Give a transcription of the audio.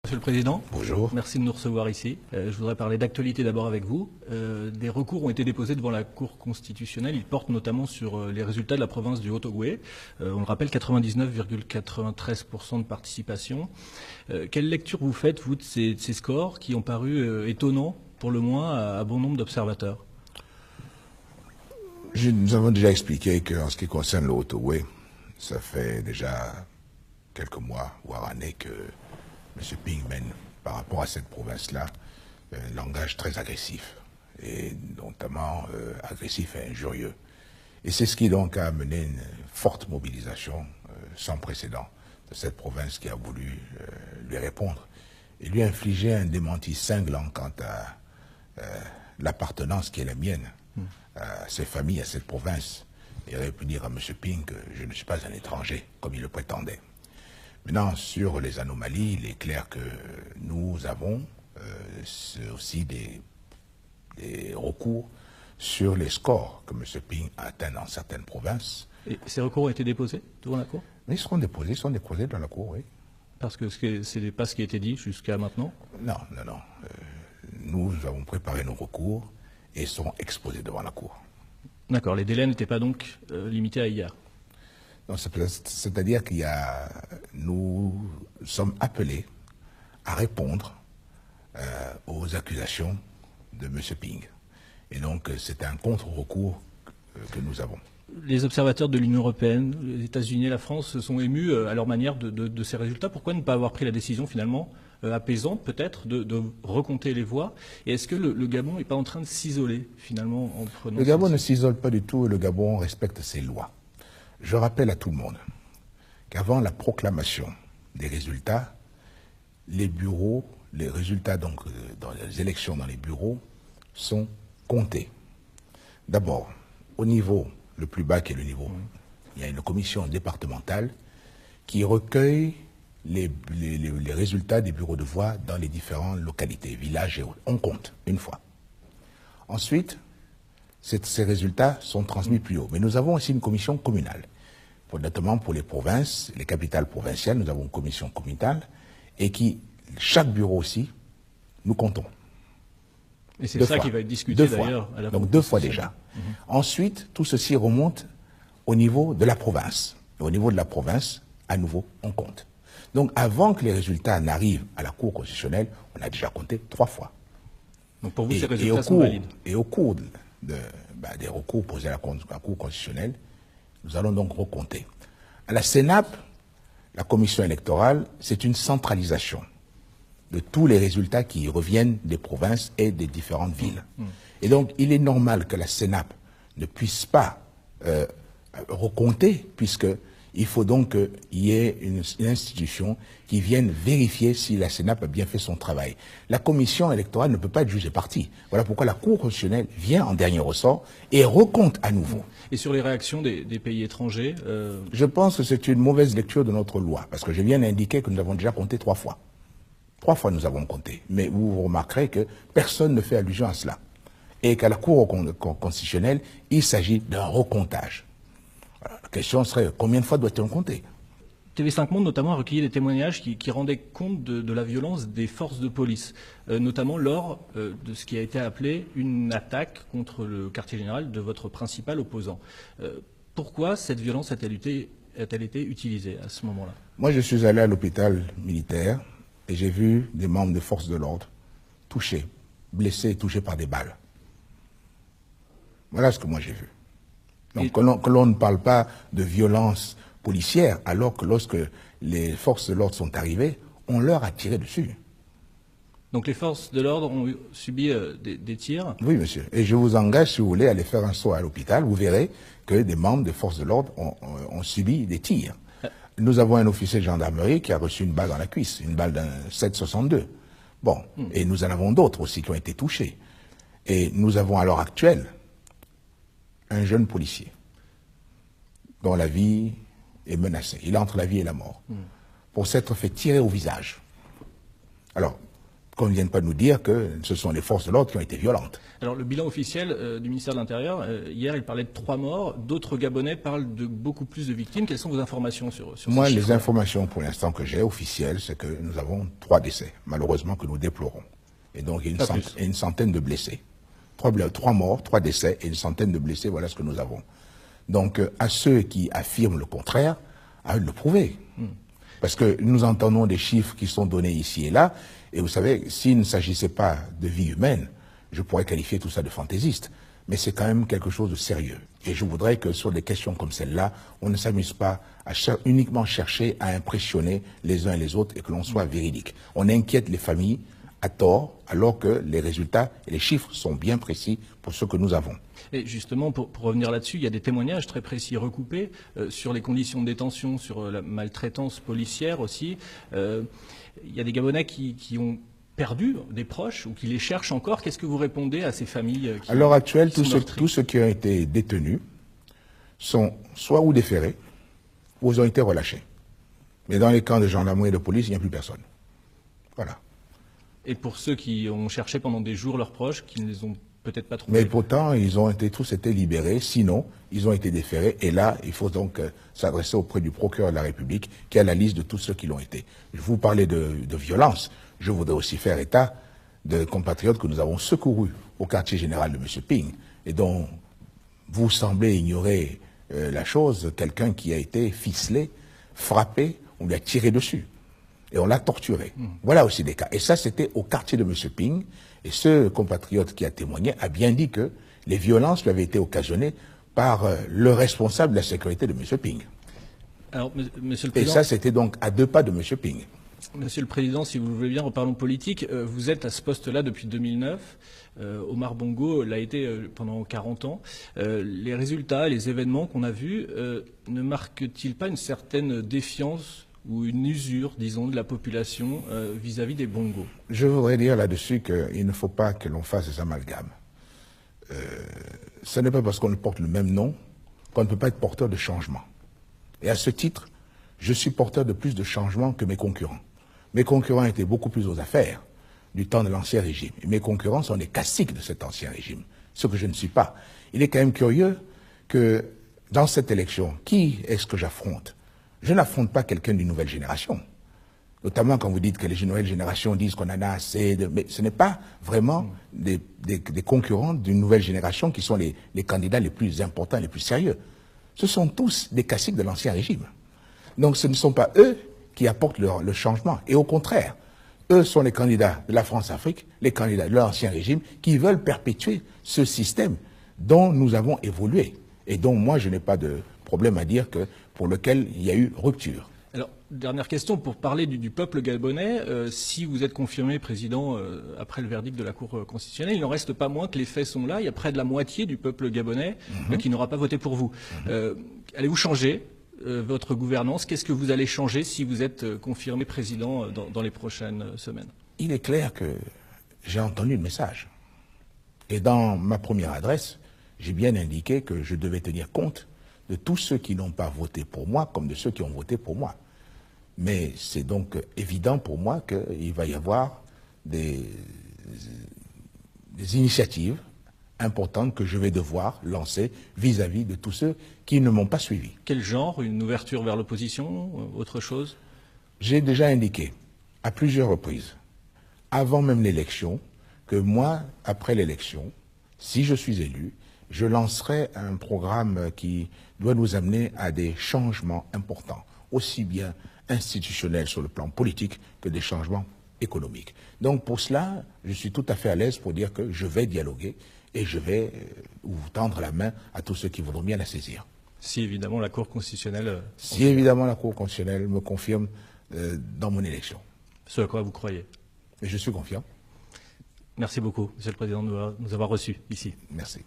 Monsieur le Président. Bonjour. Merci de nous recevoir ici. Je voudrais parler d'actualité d'abord avec vous. Des recours ont été déposés devant la Cour constitutionnelle. Ils portent notamment sur les résultats de la province du Haut-Ogooué. On le rappelle, 99,93% de participation. Quelle lecture vous faites, vous, de ces scores qui ont paru étonnants, pour le moins, à bon nombre d'observateurs? Nous avons déjà expliqué qu'en ce qui concerne le Haut-Ogooué, ça fait déjà quelques mois, voire années, que M. Ping mène, par rapport à cette province-là, un langage très agressif, et notamment agressif et injurieux. Et c'est ce qui donc a amené une forte mobilisation sans précédent de cette province qui a voulu lui répondre et lui infliger un démenti cinglant quant à l'appartenance qui est la mienne à ces familles, à cette province. Il aurait pu dire à M. Ping que je ne suis pas un étranger, comme il le prétendait. Maintenant, sur les anomalies, il est clair que nous avons aussi des recours sur les scores que M. Ping a atteints dans certaines provinces. Et ces recours ont été déposés devant la Cour? Mais ils seront déposés dans la Cour, oui. Parce que ce n'est pas ce qui a été dit jusqu'à maintenant? Non. Nous avons préparé nos recours et seront exposés devant la Cour. D'accord, les délais n'étaient pas donc limités à hier? C'est-à-dire nous sommes appelés à répondre aux accusations de M. Ping. Et donc, c'est un contre-recours que nous avons. Les observateurs de l'Union européenne, les États-Unis et la France se sont émus à leur manière de ces résultats. Pourquoi ne pas avoir pris la décision finalement apaisante peut-être de recompter les voix? Et est-ce que le Gabon n'est pas en train de s'isoler finalement en prenant... Le Gabon ne s'isole pas du tout et le Gabon respecte ses lois. Je rappelle à tout le monde qu'avant la proclamation des résultats, les résultats donc dans les élections dans les bureaux sont comptés. D'abord, au niveau le plus bas qui est le niveau, il y a une commission départementale qui recueille les résultats des bureaux de voix dans les différentes localités, villages et autres. On compte une fois. Ensuite, ces résultats sont transmis plus haut. Mais nous avons aussi une commission communale. Notamment pour les provinces, les capitales provinciales, nous avons une commission communale et chaque bureau aussi, nous comptons. Et c'est ça qui va être discuté d'ailleurs à la Cour. Donc 2 fois déjà. Ensuite, tout ceci remonte au niveau de la province. Et au niveau de la province, à nouveau, on compte. Donc avant que les résultats n'arrivent à la Cour constitutionnelle, on a déjà compté 3 fois. Donc pour vous, ces résultats sont valides? Et au cours des recours posés à la Cour constitutionnelle, nous allons donc recompter. À la CENAP, la commission électorale, c'est une centralisation de tous les résultats qui reviennent des provinces et des différentes villes. Et donc, il est normal que la CENAP ne puisse pas recompter, puisqu'il faut donc qu'il y ait une institution qui vienne vérifier si la CENAP a bien fait son travail. La commission électorale ne peut pas être juge et partie. Voilà pourquoi la Cour constitutionnelle vient en dernier ressort et recompte à nouveau. Et sur les réactions des pays étrangers Je pense que c'est une mauvaise lecture de notre loi, parce que je viens d'indiquer que nous avons déjà compté 3 fois. 3 fois nous avons compté. Mais vous remarquerez que personne ne fait allusion à cela. Et qu'à la Cour constitutionnelle, il s'agit d'un recomptage. Alors, la question serait, combien de fois doit-on compter? TV5 Monde notamment a recueilli des témoignages qui rendaient compte de la violence des forces de police, notamment lors de ce qui a été appelé une attaque contre le quartier général de votre principal opposant. Pourquoi cette violence a-t-elle été utilisée à ce moment-là? Moi, je suis allé à l'hôpital militaire et j'ai vu des membres de forces de l'ordre touchés, blessés et touchés par des balles. Voilà ce que moi j'ai vu. Donc que l'on ne parle pas de violence policière, alors que lorsque les forces de l'ordre sont arrivées, on leur a tiré dessus. Donc les forces de l'ordre ont subi des tirs? Oui, monsieur. Et je vous engage, si vous voulez, à aller faire un saut à l'hôpital. Vous verrez que des membres des forces de l'ordre ont subi des tirs. Nous avons un officier de gendarmerie qui a reçu une balle dans la cuisse, une balle d'un 7,62. Bon, et nous en avons d'autres aussi qui ont été touchés. Et nous avons à l'heure actuelle un jeune policier dont la vie est menacée. Il est entre la vie et la mort pour s'être fait tirer au visage. Alors, qu'on ne vienne pas nous dire que ce sont les forces de l'ordre qui ont été violentes. Alors le bilan officiel du ministère de l'Intérieur, hier il parlait de 3 morts, d'autres Gabonais parlent de beaucoup plus de victimes. Quelles sont vos informations sur Moi, ces les chiffres-là? informations pour l'instant que j'ai officielles, c'est que nous avons 3 décès, malheureusement que nous déplorons. Et donc il y a une centaine de blessés. 3 morts, 3 décès et une centaine de blessés, voilà ce que nous avons. Donc à ceux qui affirment le contraire, à eux de le prouver. Parce que nous entendons des chiffres qui sont donnés ici et là, et vous savez, s'il ne s'agissait pas de vie humaine, je pourrais qualifier tout ça de fantaisiste. Mais c'est quand même quelque chose de sérieux. Et je voudrais que sur des questions comme celle-là, on ne s'amuse pas à uniquement chercher à impressionner les uns et les autres et que l'on soit véridique. On inquiète les familles à tort, alors que les résultats et les chiffres sont bien précis pour ce que nous avons. Et justement, pour revenir là-dessus, il y a des témoignages très précis recoupés sur les conditions de détention, sur la maltraitance policière aussi. Il y a des Gabonais qui ont perdu des proches ou qui les cherchent encore. Qu'est-ce que vous répondez à ces familles À l'heure actuelle, tous ceux qui ont été détenus sont soit ou déférés, ou ils ont été relâchés. Mais dans les camps de gendarmerie et de police, il n'y a plus personne. Voilà. Et pour ceux qui ont cherché pendant des jours leurs proches, qui ne les ont peut-être pas trouvés. Mais pourtant, tous été libérés, sinon, ils ont été déférés. Et là, il faut donc s'adresser auprès du procureur de la République, qui a la liste de tous ceux qui l'ont été. Je vous parlais de violence. Je voudrais aussi faire état de compatriotes que nous avons secourus au quartier général de M. Ping, et dont vous semblez ignorer la chose, quelqu'un qui a été ficelé, frappé, on lui a tiré dessus. Et on l'a torturé. Voilà aussi des cas. Et ça, c'était au quartier de M. Ping. Et ce compatriote qui a témoigné a bien dit que les violences lui avaient été occasionnées par le responsable de la sécurité de M. Ping. Alors, Monsieur le Président, et ça, c'était donc à 2 pas de M. Ping. Monsieur le Président, si vous le voulez bien, reparlons politique. Vous êtes à ce poste-là depuis 2009. Omar Bongo l'a été pendant 40 ans. Les résultats, les événements qu'on a vus ne marquent-ils pas une certaine défiance ou une usure, disons, de la population vis-à-vis des Bongos? Je voudrais dire là-dessus qu'il ne faut pas que l'on fasse des amalgames. Ce n'est pas parce qu'on porte le même nom qu'on ne peut pas être porteur de changement. Et à ce titre, je suis porteur de plus de changements que mes concurrents. Mes concurrents étaient beaucoup plus aux affaires du temps de l'Ancien Régime. Et mes concurrents sont les caciques de cet Ancien Régime, ce que je ne suis pas. Il est quand même curieux que dans cette élection, qui est-ce que j'affronte? Je n'affronte pas quelqu'un d'une nouvelle génération. Notamment quand vous dites que les nouvelles générations disent qu'on en a assez. Mais ce n'est pas vraiment des concurrents d'une nouvelle génération qui sont les candidats les plus importants, les plus sérieux. Ce sont tous des caciques de l'Ancien Régime. Donc ce ne sont pas eux qui apportent le changement. Et au contraire, eux sont les candidats de la France-Afrique, les candidats de l'Ancien Régime, qui veulent perpétuer ce système dont nous avons évolué. Et dont moi, je n'ai pas de problème à dire que pour lequel il y a eu rupture. Alors, dernière question, pour parler du peuple gabonais, si vous êtes confirmé président après le verdict de la Cour constitutionnelle, il n'en reste pas moins que les faits sont là. Il y a près de la moitié du peuple gabonais qui n'aura pas voté pour vous. Allez-vous changer votre gouvernance? Qu'est-ce que vous allez changer si vous êtes confirmé président dans les prochaines semaines? Il est clair que j'ai entendu le message. Et dans ma première adresse, j'ai bien indiqué que je devais tenir compte de tous ceux qui n'ont pas voté pour moi comme de ceux qui ont voté pour moi. Mais c'est donc évident pour moi qu'il va y avoir des initiatives importantes que je vais devoir lancer vis-à-vis de tous ceux qui ne m'ont pas suivi. Quel genre? Une ouverture vers l'opposition? Autre chose? J'ai déjà indiqué à plusieurs reprises, avant même l'élection, que moi, après l'élection, si je suis élu, je lancerai un programme qui doit nous amener à des changements importants, aussi bien institutionnels sur le plan politique que des changements économiques. Donc pour cela, je suis tout à fait à l'aise pour dire que je vais dialoguer et je vais vous tendre la main à tous ceux qui voudront bien la saisir. Si évidemment la Cour constitutionnelle... Si évidemment la Cour constitutionnelle me confirme dans mon élection. Ce à quoi vous croyez? Et je suis confiant. Merci beaucoup, Monsieur le Président, de nous avoir reçus ici. Merci.